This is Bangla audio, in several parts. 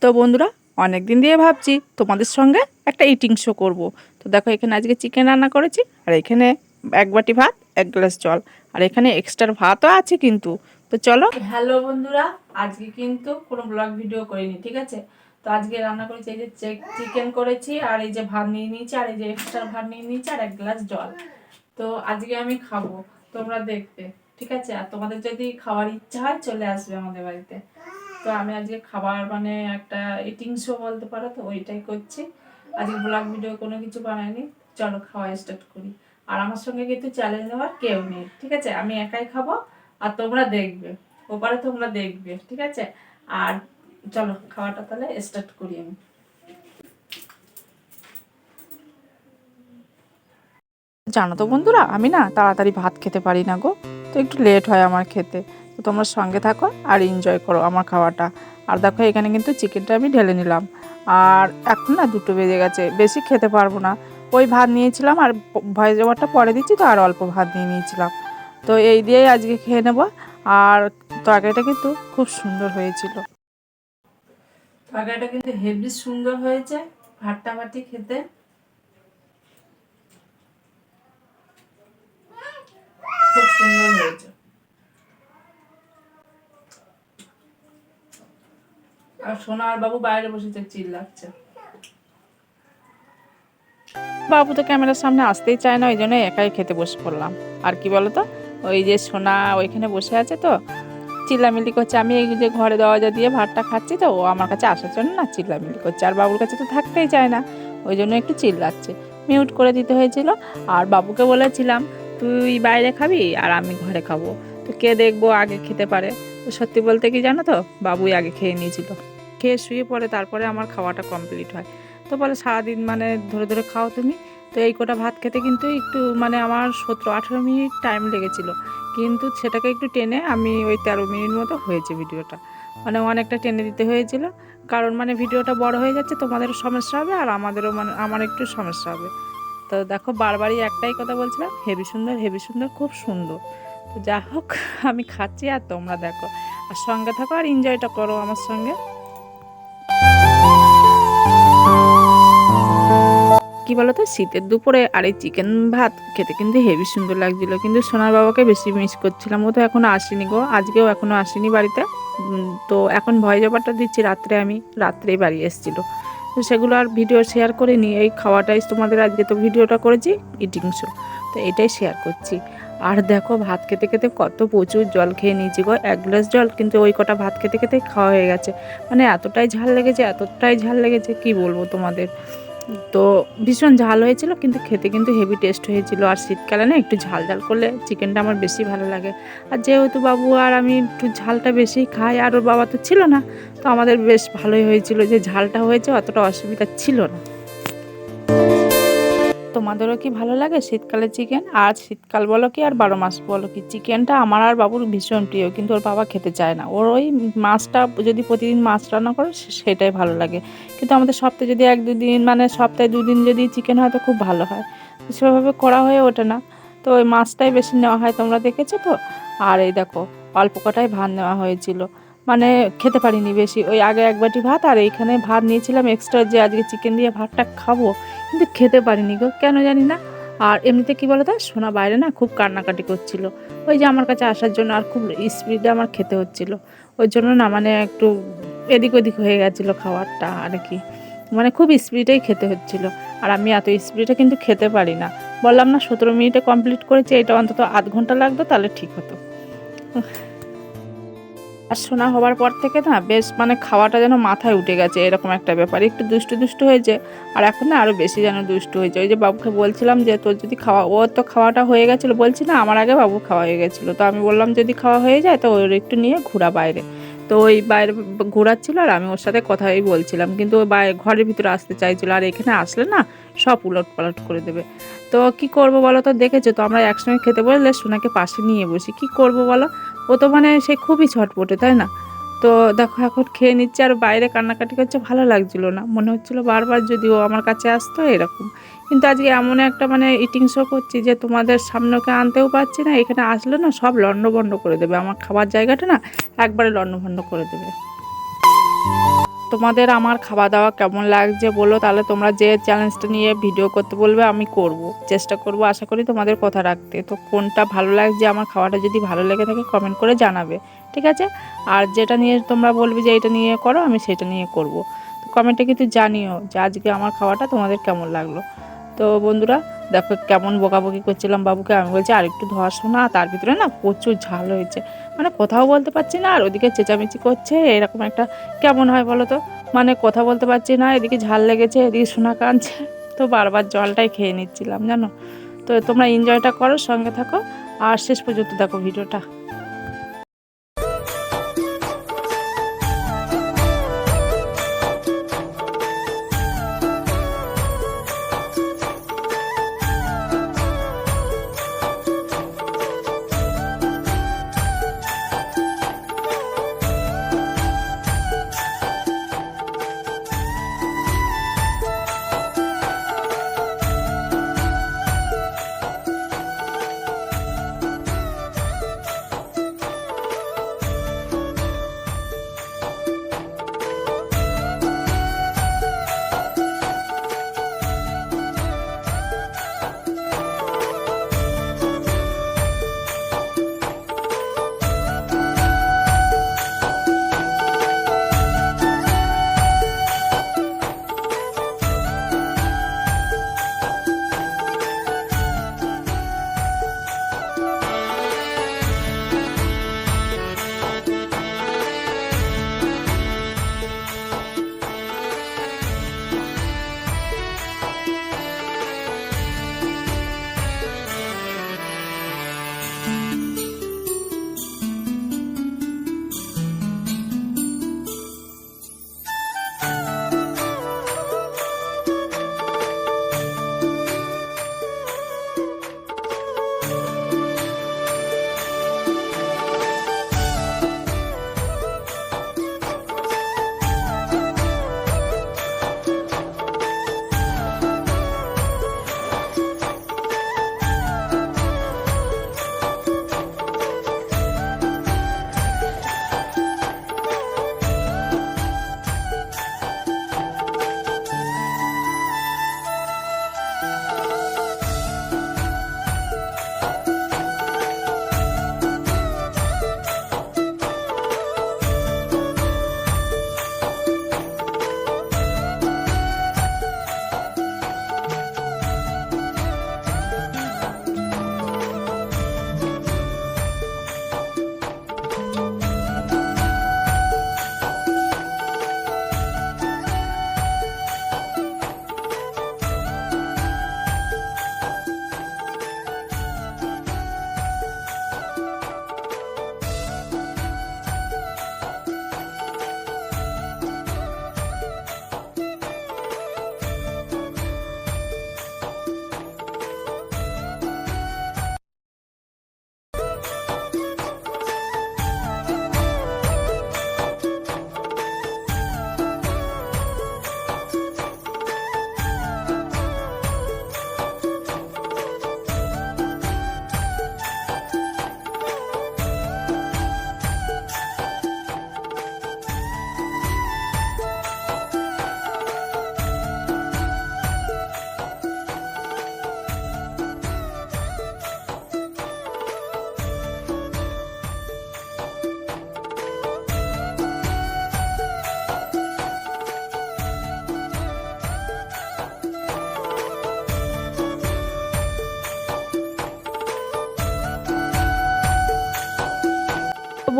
তো বন্ধুরা, অনেক দিন দিয়ে ভাবছি তোমাদের সঙ্গে একটা ইটিং শো করব। তো দেখো, এখানে আজকে চিকেন রান্না করেছি, আর এখানে এক বাটি ভাত, এক গ্লাস জল, আর এখানে এক্সট্রা ভাতও আছে কিন্তু। তো চলো। হ্যালো বন্ধুরা, আজকে কিন্তু কোনো ব্লগ ভিডিও করিনি, ঠিক আছে? তো আজকে রান্না করেছি, এই যে চিকেন করেছি, আর এই যে ভাত নিয়ে নিয়েছি, আর এই যে এক্সট্রা ভাত নিয়ে নিয়েছি, আর এক গ্লাস জল। তো আজকে আমি খাবো, তোমরা দেখবে, ঠিক আছে? আর তোমাদের যদি খাওয়ার ইচ্ছা হয় চলে আসবে আমাদের বাড়িতে। তো আমি আজকে খাবার মানে একটা ইটিং শো বলতে পারো, তো ওইটাই করছি। আজকে ব্লগ ভিডিও কোনো কিছু বানাইনি। চলো খাওয়া স্টার্ট করি। আর আমার সঙ্গে কিন্তু চ্যালেঞ্জ নেওয়ার কেউ নেই, ঠিক আছে? আমি একাই খাবো, আর তোমরা দেখবে, ওপারে তোমরা দেখবে, ঠিক আছে? আর চলো খাওয়াটা তাহলে স্টার্ট করি আমি। জানো তো বন্ধুরা, আমি না তাড়াতাড়ি ভাত খেতে পারি না গো। তো একটু লেট হয় আমার খেতে। তো তোমরা সঙ্গে থাকো আর এনজয় করো আমার খাওয়াটা। আর দেখো, এখানে কিন্তু চিকেনটা আমি ঢেলে নিলাম। আর এখন না 2টো বেজে গেছে, বেশি খেতে পারবো না। ওই ভাত নিয়েছিলাম, আর ভয়েস ওভারটা পরে দিচ্ছি, তো আর অল্প ভাত নিয়ে নিয়েছিলাম। তো এই দিয়েই আজকে খেয়ে নেবো। আর তরকারিটা কিন্তু খুব সুন্দর হয়েছিল। তরকারিটা কিন্তু হেভি সুন্দর হয়েছে, ভাতটা ভাতি খেতে খুব সুন্দর হয়েছে। আর সোনা আর বাবু বাইরে বসেছে, চিল্লাচ্ছে। বাবু তো ক্যামেরার সামনে আসতেই চায় না, ওই জন্য একাই খেতে বসে পড়লাম। আর কি বলতো, ওই যে সোনা ওইখানে বসে আছে, তো চিল্লামিল্লি করছে। আমি এই যে ঘরে দরজা দিয়ে ভাতটা খাচ্ছি, তো ও আমার কাছে আসার জন্য না চিল্লামিল্লি করছে। আর বাবুর কাছে তো থাকতেই চায় না, ওই জন্য একটু চিল্লাচ্ছে। মিউট করে দিতে হয়েছিল। আর বাবুকে বলেছিলাম, তুই বাইরে খাবি আর আমি ঘরে খাবো, তো কে দেখবো আগে খেতে পারে। তো সত্যি বলতে কি জানো তো, বাবুই আগে খেয়ে নিয়েছিল। খেয়ে শুয়ে পড়ে তারপরে আমার খাওয়াটা কমপ্লিট হয়। তো বলে সারাদিন মানে ধরে ধরে খাও তুমি। তো এই কটা ভাত খেতে কিন্তু একটু মানে আমার 17-18 মিনিট টাইম লেগেছিল, কিন্তু সেটাকে একটু টেনে আমি ওই 13 মিনিট মতো হয়েছে ভিডিওটা। মানে অনেকটা টেনে দিতে হয়েছিল, কারণ মানে ভিডিওটা বড় হয়ে যাচ্ছে, তোমাদেরও সমস্যা হবে আর আমাদেরও, মানে আমার একটু সমস্যা হবে। তো দেখো, বারবারই একটাই কথা বলছিলাম, হেভি সুন্দর, হেভি সুন্দর, খুব সুন্দর। তো যা হোক, আমি খাচ্ছি আর তোমরা দেখো, আর সঙ্গে থাকো আর এনজয়টা করো আমার সঙ্গে। কি বলতো, শীতের দুপুরে আর এই চিকেন ভাত খেতে কিন্তু হেভি সুন্দর লাগছিল, কিন্তু সোনার বাবাকে বেশি মিস করছিলাম। ও তো এখনো আসেনি গো, আজকেও এখনো আসেনি বাড়িতে। তো এখন ভয় জবারটা দিচ্ছি, রাত্রে আমি রাত্রেই বাড়ি এসেছিলো। তো সেগুলো আর ভিডিও শেয়ার করিনি, এই খাওয়াটাই তোমাদের আজকে তো ভিডিওটা করেছি ইটিং শো, তো এটাই শেয়ার করছি। আর দেখো, ভাত খেতে খেতে কত প্রচুর জল খেয়ে নিয়েছি গো, 1 গ্লাস জল, কিন্তু ওই কটা ভাত খেতে খেতে খাওয়া হয়ে গেছে। মানে এতটাই ঝাল লেগেছে, এতটাই ঝাল লেগেছে, কি বলবো তোমাদের। তো ভীষণ ঝাল হয়েছিল, কিন্তু খেতে কিন্তু হেভি টেস্ট হয়েছিল। আর শীতকালে না একটু ঝাল ঝাল করলে চিকেনটা আমার বেশি ভালো লাগে। আর যেহেতু বাবু আর আমি একটু ঝালটা বেশি খাই, আর ওর বাবা তো ছিল না, তো আমাদের বেশ ভালোই হয়েছিল, যে ঝালটা হয়েছে অতটা অসুবিধা ছিল না। তোমাদেরও কি ভালো লাগে শীতকালে চিকেন? আর শীতকাল বলো কি আর 12 মাস বলো কি, চিকেনটা আমার আর বাবুর ভীষণ প্রিয়, কিন্তু ওর বাবা খেতে চায় না। ওর ওই মাছটা যদি প্রতিদিন মাছ রান্না করে সেটাই ভালো লাগে, কিন্তু আমাদের সপ্তাহে যদি 1-2 দিন, মানে সপ্তাহে 2 দিন যদি চিকেন হয় তো খুব ভালো হয়। সেভাবে করা হয়ে ওঠে না, তো ওই মাছটাই বেশি নেওয়া হয়, তোমরা দেখেছো তো। আর এই দেখো, অল্প কটাই ভাত নেওয়া হয়েছিল, মানে খেতে পারিনি বেশি। ওই আগে এক বাটি ভাত, আর এইখানে ভাত নিয়েছিলাম এক্সট্রা, যে আজকে চিকেন দিয়ে ভাতটা খাবো, কিন্তু খেতে পারিনি গো, কেন জানি না। আর এমনিতে কি বলো তো, সোনা বাইরে না খুব কান্নাকাটি করছিল, ওই যে আমার কাছে আসার জন্য, আর খুব স্পিডে আমার খেতে হচ্ছিল। ওই জন্য না মানে একটু এদিক ওদিক হয়ে গেছিলো খাবারটা আর কি, মানে খুব স্পিডেই খেতে হচ্ছিল। আর আমি এত স্পিডে কিন্তু খেতে পারি না। বললাম না 17 মিনিটে কমপ্লিট করেছি, এটা অন্তত আধ ঘন্টা লাগতো, তাহলে ঠিক হতো। আর শোনা হবার পর থেকে না বেশ মানে খাওয়াটা যেন মাথায় উঠে গেছে, এরকম একটা ব্যাপার। একটু দুষ্টু দুষ্টু হয়েছে, আর এখন না আরও বেশি যেন দুষ্টু হয়েছে। ওই যে বাবুকে বলছিলাম যে তোর যদি খাওয়া, ওর তো খাওয়াটা হয়ে গেছিলো, বলছি না আমার আগে বাবু খাওয়া হয়ে গেছিলো, তো আমি বললাম যদি খাওয়া হয়ে যায় তো ওর একটু নিয়ে ঘোরা বাইরে। তো ওই বাইরে ঘোরাচ্ছিলো, আর আমি ওর সাথে কথাই বলছিলাম, কিন্তু ওই বাইরে ঘরের ভিতরে আসতে চাইছিলো। আর এখানে আসলে না সব উলট পালট করে দেবে। তো কি করব বলো তো, দেখেছো তো আমরা একসঙ্গে খেতে বললে সোনাকে পাশে নিয়ে বসি, কি করব বলো। ও তো মানে সে খুবই ছটপটে, তাই না? তো দেখো, এখন খেয়ে নিচ্ছে আর বাইরে কান্নাকাটি করছে, ভালো লাগছিল না, মনে হচ্ছিল বারবার যদি ও আমার কাছে আসতো এরকম। কিন্তু আজকে এমন একটা মানে ইটিং শো করছি যে তোমাদের সামনে ওকে আনতেও পারছি না, এখানে আসলে না সব লণ্ডভণ্ড করে দেবে, আমার খাবার জায়গাটা না একবারে লণ্ডভণ্ড করে দেবে। তোমাদের আমার খাওয়া দাওয়া কেমন লাগছে বলো, তাহলে তোমরা যে চ্যালেঞ্জটা নিয়ে ভিডিও করতে বলবে আমি করব, চেষ্টা করব, আশা করি তোমাদের কথা রাখতে। তো কোনটা ভালো লাগছে, আমার খাওয়াটা যদি ভালো লেগে থাকে কমেন্ট করে জানাবে, ঠিক আছে? আর যেটা নিয়ে তোমরা বলবে যে এটা নিয়ে করো, আমি সেটা নিয়ে করব। তো কমেন্টে কিন্তু জানিও যে আজকে আমার খাওয়াটা তোমাদের কেমন লাগলো। তো বন্ধুরা দেখো কেমন বকাবকি করছিলাম বাবুকে, আমি বলছি আর একটু ধোয়া, শোনা, তার ভিতরে না প্রচুর ঝাল হয়েছে, মানে কথাও বলতে পারছি না, আর ওদিকে চেঁচামেচি করছে, এরকম একটা কেমন হয় বলো তো? মানে কথা বলতে পারছি না, এদিকে ঝাল লেগেছে, এদিকে শোনা কাঁদছে, তো বারবার জলটাই খেয়ে নিচ্ছিলাম জানো। তো তোমরা এনজয়টা করো, সঙ্গে থাকো, আর শেষ পর্যন্ত দেখো ভিডিওটা।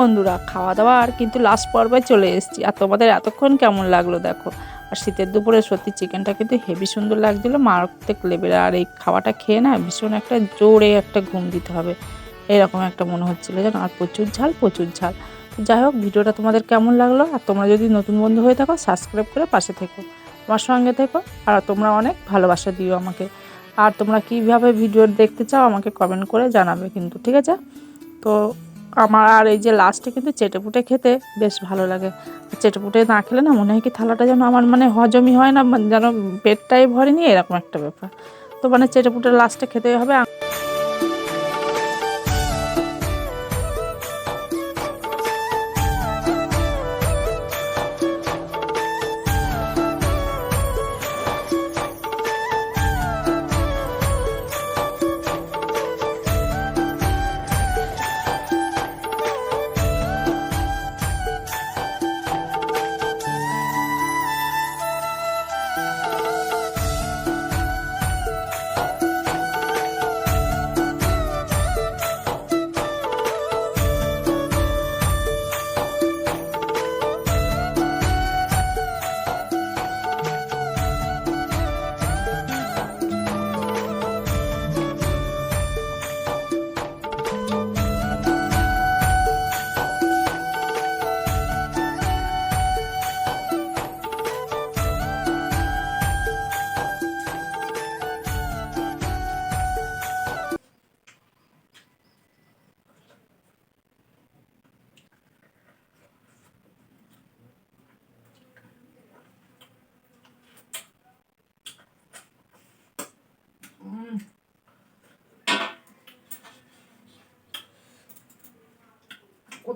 বন্ধুরা খাওয়া দাওয়া আর কিন্তু লাস্ট পর্বে চলে এসেছি, আর তোমাদের এতক্ষণ কেমন লাগলো দেখো। আর শীতের দুপুরে সত্যি চিকেনটা কিন্তু হেভি সুন্দর লাগছিলো, মারাত্মক লেভেল। আর এই খাওয়াটা খেয়ে না ভীষণ একটা জোরে একটা ঘুম দিতে হবে এরকম একটা মনে হচ্ছিলো জানো। আর প্রচুর ঝাল, প্রচুর ঝাল। যাই হোক, ভিডিওটা তোমাদের কেমন লাগলো, আর তোমরা যদি নতুন বন্ধু হয়ে থাকো সাবস্ক্রাইব করে পাশে থেকো, আমার সঙ্গে থেকো, আর তোমরা অনেক ভালোবাসা দিও আমাকে। আর তোমরা কীভাবে ভিডিও দেখতে চাও আমাকে কমেন্ট করে জানাবে কিন্তু, ঠিক আছে? তো আমার আর এই যে লাস্টে কিন্তু চেটেপুটে খেতে বেশ ভালো লাগে। চেটেপুটে না খেলে না মনে হয় কি থালাটা যেন আমার মানে হজমই হয় না, যেন পেটটাই ভরেনি, এরকম একটা ব্যাপার। তো মানে চেটেপুটে লাস্টে খেতে হবে।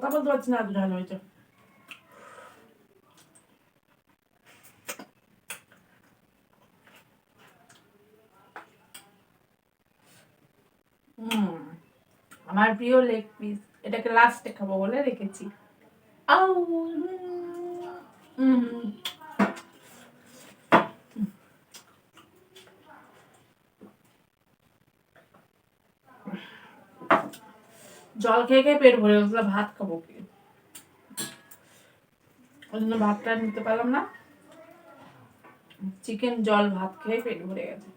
কথা বলতে পারছি না, এত ঝাল হয়েছে। আমার প্রিয় লেগ পিস, এটাকে লাস্টে খাবো বলে রেখেছি। আউ জল খেয়ে খেয়ে পেট ভরে গেছিল, ভাত খাবো কি, ওই জন্য ভাতটা নিতে পারলাম না। চিকেন জল ভাত খেয়ে পেট ভরে গেছে।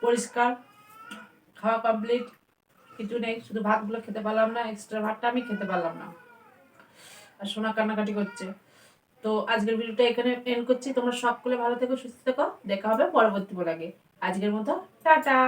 পরিষ্কার খাওয়া কমপ্লিট, কিছু নেই, শুধু ভাতগুলো খেতে পারলাম না, এক্সট্রা ভাতটা আমি খেতে পারলাম না, আর সোনা কান্নাকাটি করছে। তো আজকের ভিডিওটা এখানে এন্ড করছি। তোমরা সকলে ভালো থেকো, সুস্থ থেকো, দেখা হবে পরবর্তী ব্লগে। আজকের মতো টাটা।